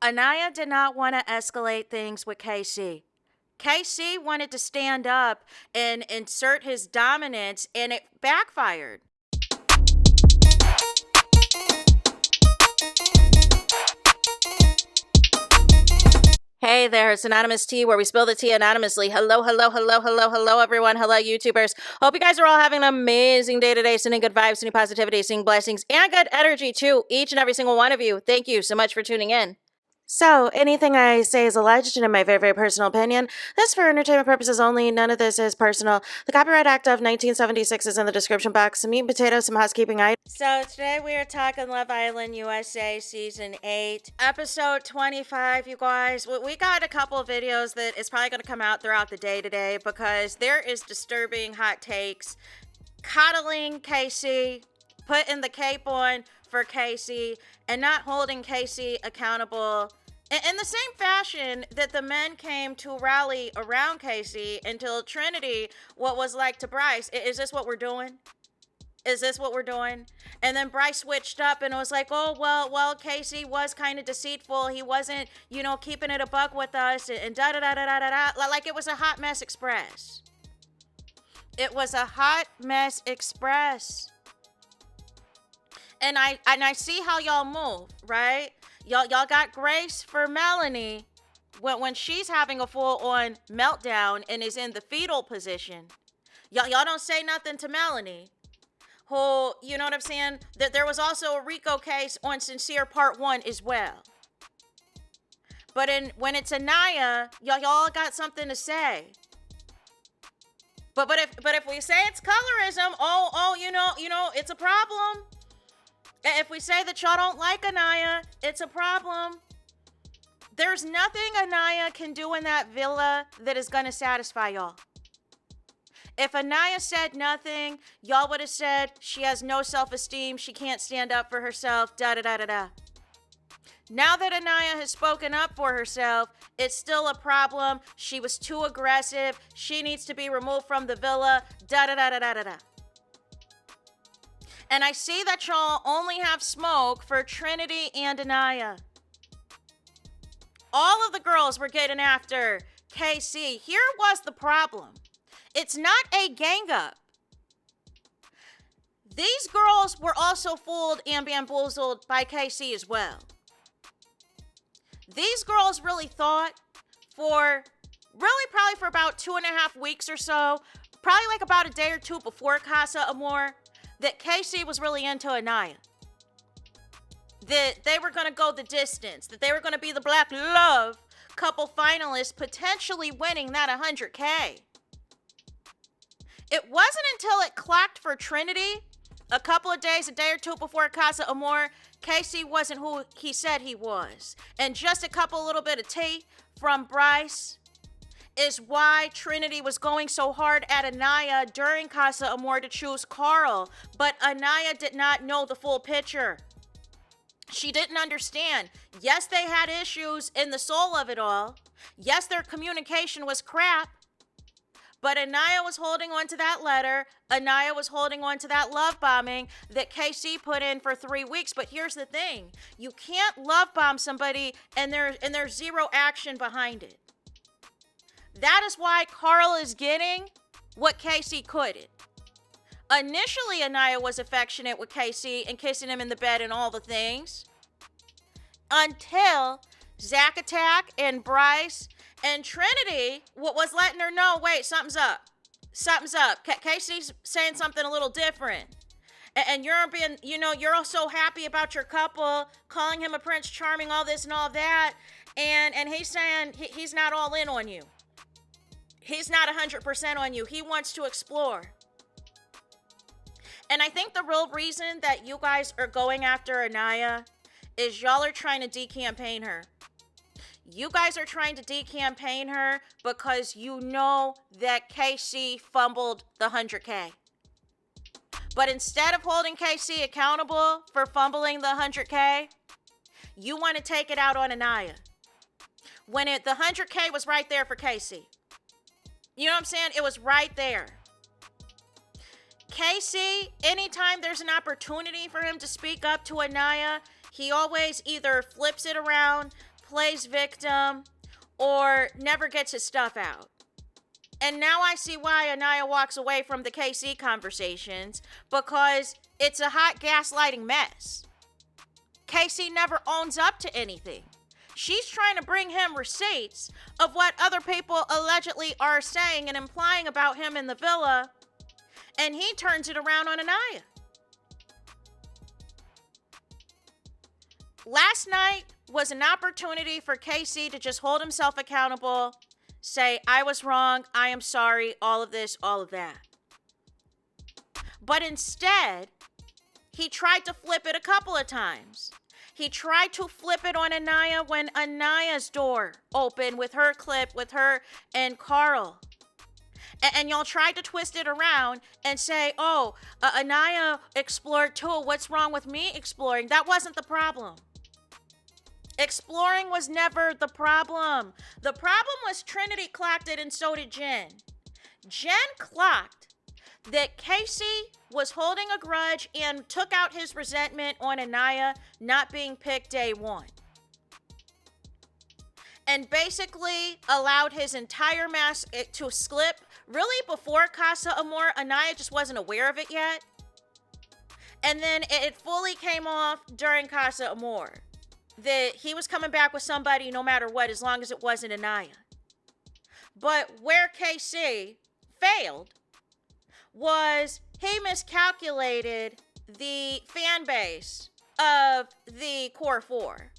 Annayia did not want to escalate things with Casey. Casey wanted to stand up and insert his dominance, and it backfired. Hey there, it's Anonymous Tea, where we spill the tea anonymously. Hello, hello, hello, hello, hello, everyone. Hello, YouTubers. Hope you guys are all having an amazing day today, sending good vibes, sending positivity, sending blessings, and good energy to each and every single one of you. Thank you so much for tuning in. So, anything I say is alleged and in my very, very personal opinion. This for entertainment purposes only. None of this is personal. The Copyright Act of 1976 is in the description box. Some meat and potatoes, some housekeeping items. So, today we are talking Love Island USA Season 8, Episode 25, you guys. We got a couple of videos that is probably going to come out throughout the day today because there is disturbing hot takes. Coddling Casey, putting the cape on for Casey, and not holding Casey accountable in the same fashion that the men came to rally around Casey until Trinity, what was like to Bryce, is this what we're doing? Is this what we're doing? And then Bryce switched up and was like, oh, well, Casey was kind of deceitful. He wasn't, keeping it a buck with us, and da-da-da-da-da-da. Like it was a hot mess express. It was a hot mess express. And I see how y'all move, right? Y'all got grace for Melanie when she's having a full-on meltdown and is in the fetal position. Y'all don't say nothing to Melanie, who, you know what I'm saying? That there was also a RICO case on Sincere Part 1 as well. But when it's Annayia, y'all got something to say. But if we say it's colorism, it's a problem. If we say that y'all don't like Annayia, it's a problem. There's nothing Annayia can do in that villa that is going to satisfy y'all. If Annayia said nothing, y'all would have said she has no self-esteem, she can't stand up for herself, da-da-da-da-da. Now that Annayia has spoken up for herself, it's still a problem. She was too aggressive. She needs to be removed from the villa, da-da-da-da-da-da-da. And I see that y'all only have smoke for Trinity and Annayia. All of the girls were getting after Casey. Here was the problem. It's not a gang up. These girls were also fooled and bamboozled by Casey as well. These girls really thought probably for about 2.5 weeks or so, probably like about a day or two before Kasa Amore, that Casey was really into Annayia. That they were going to go the distance. That they were going to be the Black Love couple finalists, potentially winning that 100K. It wasn't until it clocked for Trinity, a couple of days, a day or two before Kasa Amore, Casey wasn't who he said he was. And just a little bit of tea from Bryce is why Trinity was going so hard at Annayia during Kasa Amore to choose Carl. But Annayia did not know the full picture. She didn't understand. Yes, they had issues in the soul of it all. Yes, their communication was crap. But Annayia was holding on to that letter. Annayia was holding on to that love bombing that Casey put in for 3 weeks. But here's the thing. You can't love bomb somebody and there's zero action behind it. That is why Carl is getting what Casey couldn't. Initially, Annayia was affectionate with Casey and kissing him in the bed and all the things. Until Zach Attack and Bryce and Trinity was letting her know, wait, something's up. Something's up. Casey's saying something a little different. And you're being, you're all so happy about your couple, calling him a Prince Charming, all this and all that. And he's saying he's not all in on you. He's not 100% on you. He wants to explore. And I think the real reason that you guys are going after Annayia is y'all are trying to decampaign her. You guys are trying to decampaign her because you know that Casey fumbled the 100K. But instead of holding Casey accountable for fumbling the 100K, you want to take it out on Annayia. When the 100K was right there for Casey. You know what I'm saying? It was right there. Casey, anytime there's an opportunity for him to speak up to Annayia, he always either flips it around, plays victim, or never gets his stuff out. And now I see why Annayia walks away from the KC conversations, because it's a hot gaslighting mess. Casey never owns up to anything. She's trying to bring him receipts of what other people allegedly are saying and implying about him in the villa, and he turns it around on Annayia. Last night was an opportunity for Casey to just hold himself accountable, say, I was wrong, I am sorry, all of this, all of that. But instead, he tried to flip it a couple of times. He tried to flip it on Annayia when Annaya's door opened with her clip with her and Carl. And y'all tried to twist it around and say, oh, Annayia explored too. What's wrong with me exploring? That wasn't the problem. Exploring was never the problem. The problem was Trinity clocked it and so did Jen. Jen clocked that Casey was holding a grudge and took out his resentment on Annayia not being picked day one. And basically allowed his entire mess to slip. Really, before Kasa Amore, Annayia just wasn't aware of it yet. And then it fully came off during Kasa Amore that he was coming back with somebody no matter what, as long as it wasn't Annayia. But where KC failed was he miscalculated the fan base of the core four.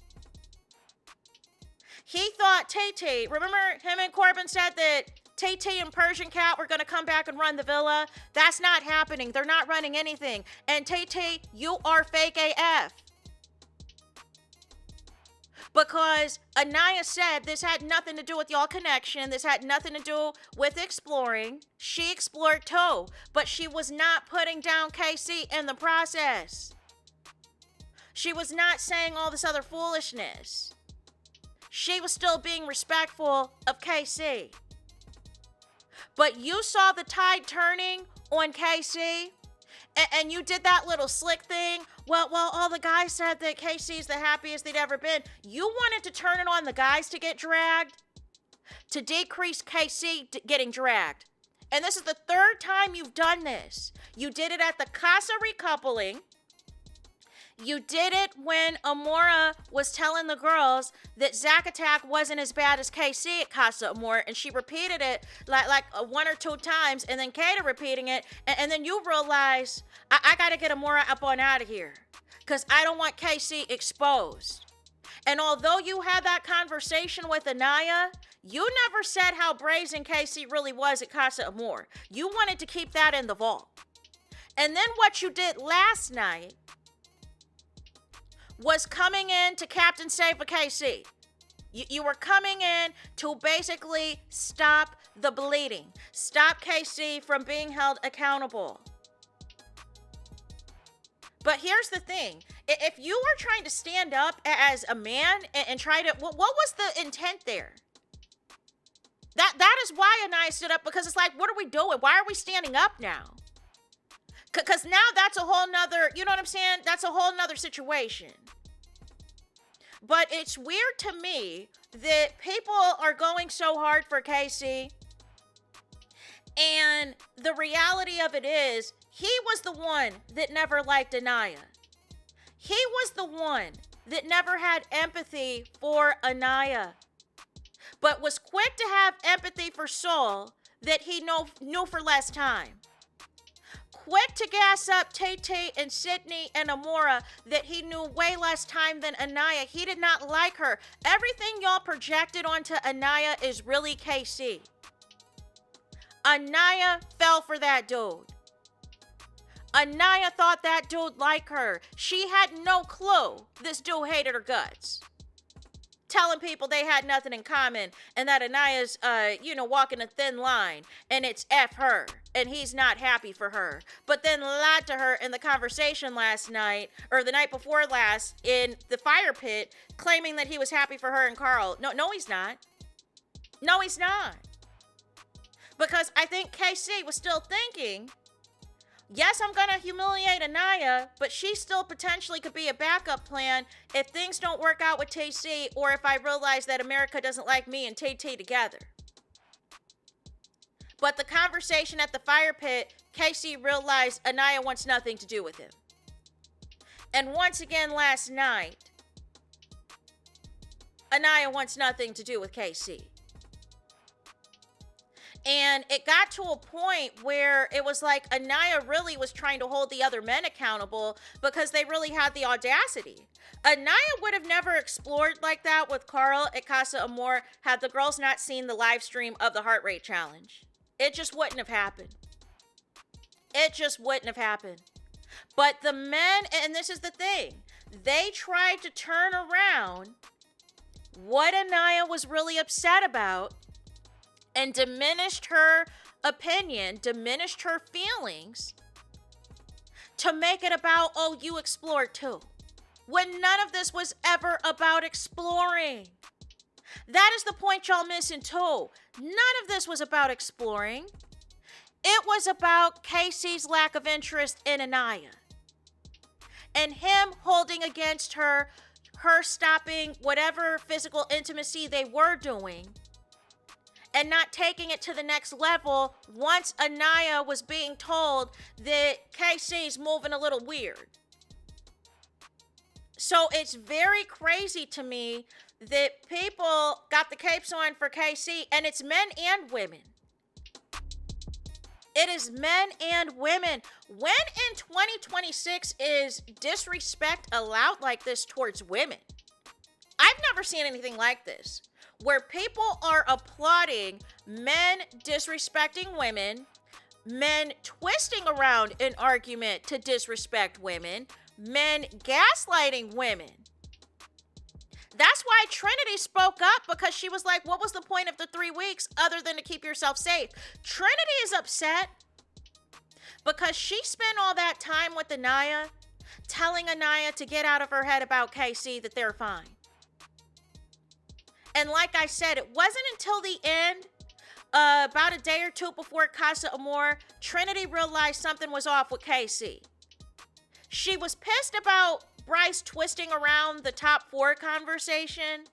He thought Tay, remember him and Corbin said that Tay and Persian Cat were going to come back and run the villa? That's not happening. They're not running anything. And Tay, you are fake AF. Because Annayia said this had nothing to do with y'all connection. This had nothing to do with exploring. She explored too, but she was not putting down KC in the process. She was not saying all this other foolishness. She was still being respectful of KC. But you saw the tide turning on KC, and you did that little slick thing. Well, all the guys said that KC's the happiest they'd ever been. You wanted to turn it on the guys to get dragged, to decrease KC getting dragged. And this is the third time you've done this. You did it at the Casa recoupling. You did it when Amore was telling the girls that Zack Attack wasn't as bad as KC at Kasa Amore, and she repeated it like one or two times, and then Kata repeating it, and then you realize, I gotta get Amore up on out of here, because I don't want KC exposed. And although you had that conversation with Annayia, you never said how brazen KC really was at Kasa Amore. You wanted to keep that in the vault. And then what you did last night was coming in to Captain Save for KC. You were coming in to basically stop the bleeding. Stop KC from being held accountable. But here's the thing. If you were trying to stand up as a man and try to... What was the intent there? That is why Annayia stood up, because it's like, what are we doing? Why are we standing up now? Because now that's a whole nother... You know what I'm saying? That's a whole nother situation. But it's weird to me that people are going so hard for Casey, and the reality of it is, he was the one that never liked Annayia. He was the one that never had empathy for Annayia, but was quick to have empathy for Soul that he knew for less time. Quick to gas up Tay and Sydney and Amore that he knew way less time than Annayia. He did not like her. Everything y'all projected onto Annayia is really KC. Annayia fell for that dude. Annayia thought that dude liked her. She had no clue this dude hated her guts. Telling people they had nothing in common, and that Annaya's, walking a thin line, and it's F her, and he's not happy for her. But then lied to her in the conversation last night, or the night before last, in the fire pit, claiming that he was happy for her and Carl. No, he's not. No, he's not. Because I think KC was still thinking, Yes, I'm going to humiliate Annayia, but she still potentially could be a backup plan if things don't work out with TC, or if I realize that America doesn't like me and Tay together. But the conversation at the fire pit, Casey realized Annayia wants nothing to do with him. And once again last night, Annayia wants nothing to do with Casey. And it got to a point where it was like Annayia really was trying to hold the other men accountable because they really had the audacity. Annayia would have never explored like that with Carl at Kasa Amore had the girls not seen the live stream of the heart rate challenge. It just wouldn't have happened. It just wouldn't have happened. But the men, and this is the thing, they tried to turn around what Annayia was really upset about and diminished her opinion, diminished her feelings to make it about, oh, you explored too. When none of this was ever about exploring. That is the point y'all missing too. None of this was about exploring. It was about Casey's lack of interest in Annayia. And him holding against her stopping whatever physical intimacy they were doing and not taking it to the next level once Annayia was being told that Casey's moving a little weird. So it's very crazy to me that people got the capes on for Casey, and it's men and women. It is men and women. When in 2026 is disrespect allowed like this towards women? I've never seen anything like this, where people are applauding men disrespecting women, men twisting around an argument to disrespect women, men gaslighting women. That's why Trinity spoke up, because she was like, what was the point of the 3 weeks other than to keep yourself safe? Trinity is upset because she spent all that time with Annayia telling Annayia to get out of her head about Casey, that they're fine. And like I said, it wasn't until the end, about a day or two before Kasa Amore, Trinity realized something was off with Casey. She was pissed about Bryce twisting around the top 4 conversation,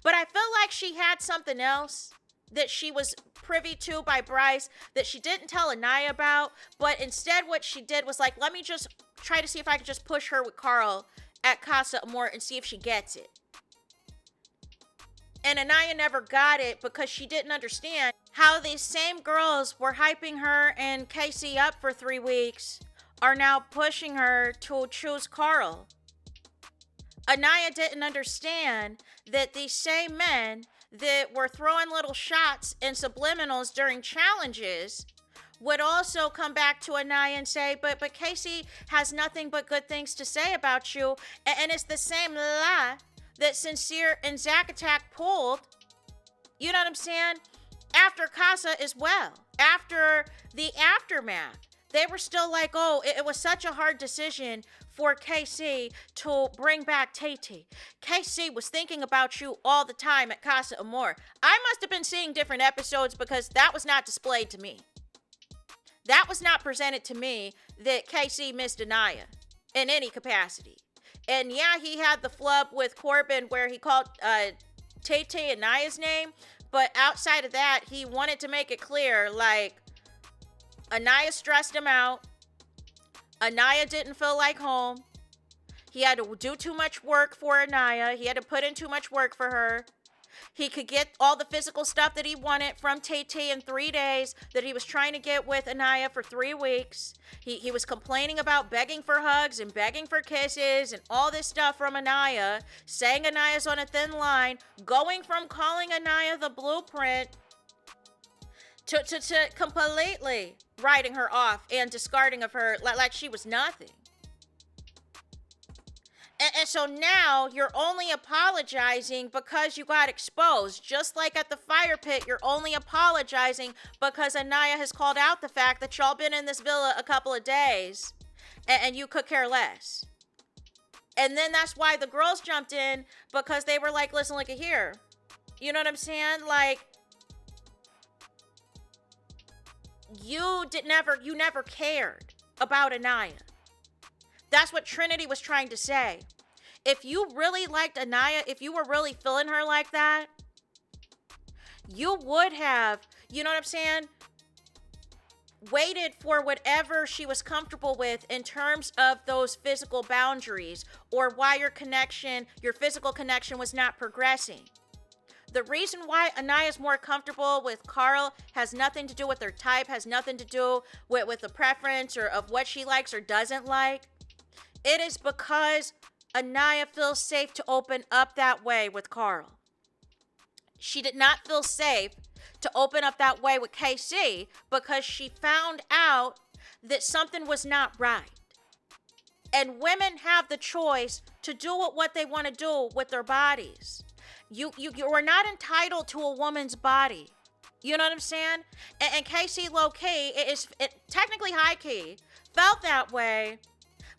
but I feel like she had something else that she was privy to by Bryce that she didn't tell Annayia about, but instead what she did was like, let me just try to see if I can just push her with Carl at Kasa Amore and see if she gets it. And Annayia never got it because she didn't understand how these same girls were hyping her and Casey up for 3 weeks are now pushing her to choose Carl. Annayia didn't understand that these same men that were throwing little shots and subliminals during challenges would also come back to Annayia and say, but Casey has nothing but good things to say about you. And it's the same lie that Sincere and Zack Attack pulled, you know what I'm saying, after Kasa as well, after the aftermath. They were still like, oh, it was such a hard decision for KC to bring back Tay. KC was thinking about you all the time at Kasa Amore. I must have been seeing different episodes because that was not displayed to me. That was not presented to me that KC missed Annayia in any capacity. And yeah, he had the flub with Corbin where he called Tay Annayia's name. But outside of that, he wanted to make it clear, like, Annayia stressed him out. Annayia didn't feel like home. He had to do too much work for Annayia. He had to put in too much work for her. He could get all the physical stuff that he wanted from Tay in 3 days that he was trying to get with Annayia for 3 weeks. He was complaining about begging for hugs and begging for kisses and all this stuff from Annayia, saying Annayia's on a thin line, going from calling Annayia the blueprint to completely writing her off and discarding of her like she was nothing. And so now you're only apologizing because you got exposed. Just like at the fire pit, you're only apologizing because Annayia has called out the fact that y'all been in this villa a couple of days and you could care less. And then that's why the girls jumped in, because they were like, listen, look at here. You know what I'm saying? Like, you never cared about Annayia. That's what Trinity was trying to say. If you really liked Annayia, if you were really feeling her like that, you would have, you know what I'm saying, waited for whatever she was comfortable with in terms of those physical boundaries, or why your physical connection was not progressing. The reason why Annayia is more comfortable with Carl has nothing to do with her type, has nothing to do with the preference or of what she likes or doesn't like. It is because Annayia feels safe to open up that way with Carl. She did not feel safe to open up that way with KC because she found out that something was not right. And women have the choice to do what they want to do with their bodies. You are not entitled to a woman's body. You know what I'm saying? And KC low-key, technically high-key, felt that way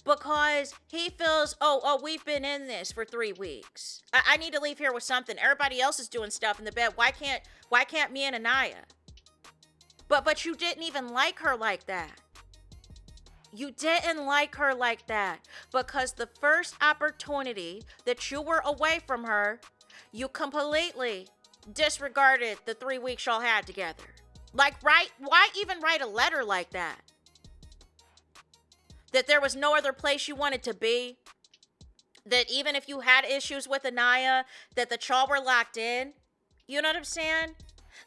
because he feels, we've been in this for 3 weeks. I need to leave here with something. Everybody else is doing stuff in the bed. Why can't me and Annayia? But you didn't even like her like that. You didn't like her like that because the first opportunity that you were away from her, you completely disregarded the 3 weeks y'all had together. Like, why even write a letter like that? That there was no other place you wanted to be? That even if you had issues with Annayia, that the y'all were locked in? You know what I'm saying?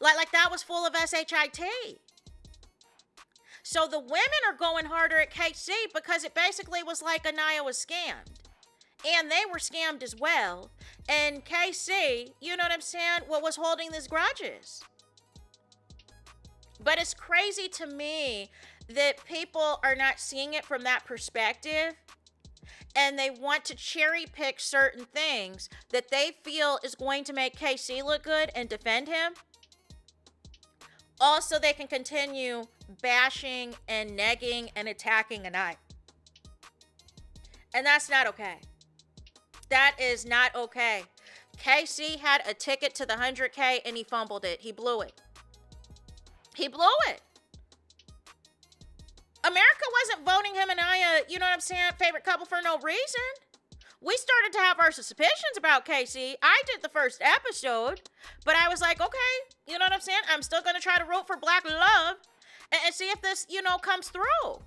Like that was full of shit. So the women are going harder at KC because it basically was like Annayia was scammed. And they were scammed as well. And KC, you know what I'm saying, was holding these grudges. But it's crazy to me that people are not seeing it from that perspective. And they want to cherry pick certain things that they feel is going to make KC look good and defend him. Also, they can continue bashing and negging and attacking Annayia. And that's not okay. That is not okay. KC had a ticket to the 100K and he fumbled it. He blew it. He blew it. America wasn't voting him and Annayia, you know what I'm saying, favorite couple for no reason. We started to have our suspicions about KC. I did the first episode, but I was like, okay, you know what I'm saying? I'm still going to try to root for black love and see if this, comes through.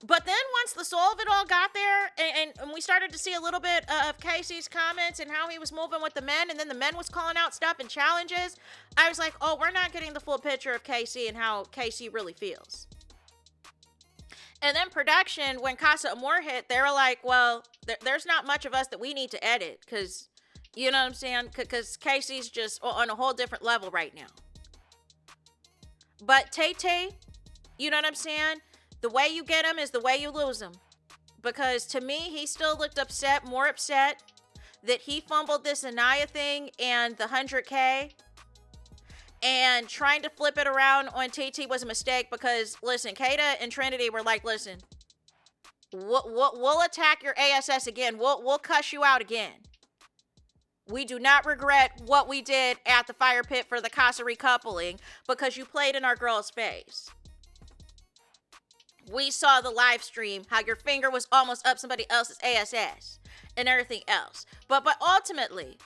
But then once the soul of it all got there and we started to see a little bit of KC's comments and how he was moving with the men, and then the men was calling out stuff and challenges, I was like, oh, we're not getting the full picture of KC and how KC really feels. And then production, when Kasa Amore hit, they were like, well, there's not much of us that we need to edit because, you know what I'm saying? Because KC's just on a whole different level right now. But Tay, you know what I'm saying? The way you get him is the way you lose him. Because to me, he still looked upset, more upset that he fumbled this Annayia thing and the 100K. And trying to flip it around on TT was a mistake because, listen, Kata and Trinity were like, listen, we'll attack your ASS again. We'll cuss you out again. We do not regret what we did at the fire pit for the Casa recoupling because you played in our girl's face. We saw the live stream, how your finger was almost up somebody else's ASS and everything else. But ultimately,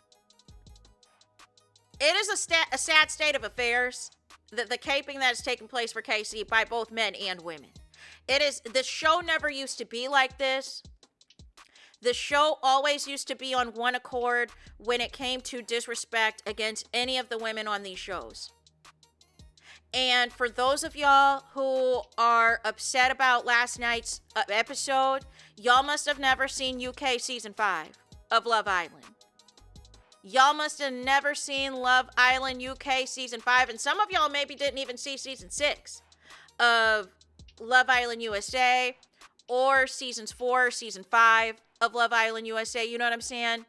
it is a sad state of affairs, the caping that is taking place for KC by both men and women. The show never used to be like this. The show always used to be on one accord when it came to disrespect against any of the women on these shows. And for those of y'all who are upset about last night's episode, y'all must have never seen UK season 5 of Love Island. Y'all must have never seen Love Island UK season 5, and some of y'all maybe didn't even see season 6 of Love Island USA, or seasons 4, season 5 of Love Island USA, you know what I'm saying?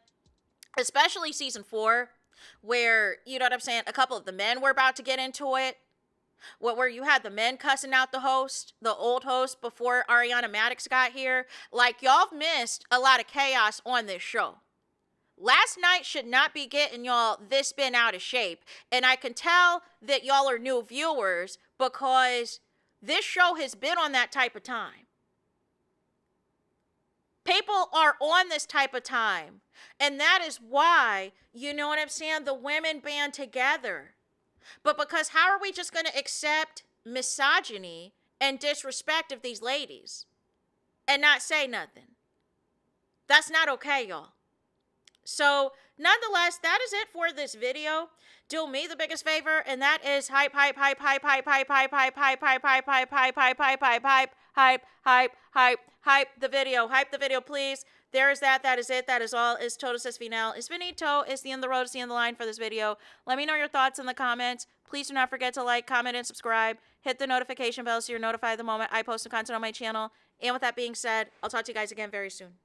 Especially season 4, where, you know what I'm saying, a couple of the men were about to get into it, where you had the men cussing out the host, the old host, before Ariana Maddox got here. Like, y'all missed a lot of chaos on this show. Last night should not be getting y'all this bent out of shape. And I can tell that y'all are new viewers because this show has been on that type of time. People are on this type of time. And that is why, you know what I'm saying, the women band together. But because how are we just going to accept misogyny and disrespect of these ladies and not say nothing? That's not okay, y'all. So, nonetheless, that is it for this video. Do me the biggest favor, and that is hype the video. Hype the video, please. There is that. That is it. That is all. Is todo es final. Is finito. Is the end of the road. Is the end of the line for this video. Let me know your thoughts in the comments. Please do not forget to like, comment, and subscribe. Hit the notification bell so you're notified the moment I post new content on my channel. And with that being said, I'll talk to you guys again very soon.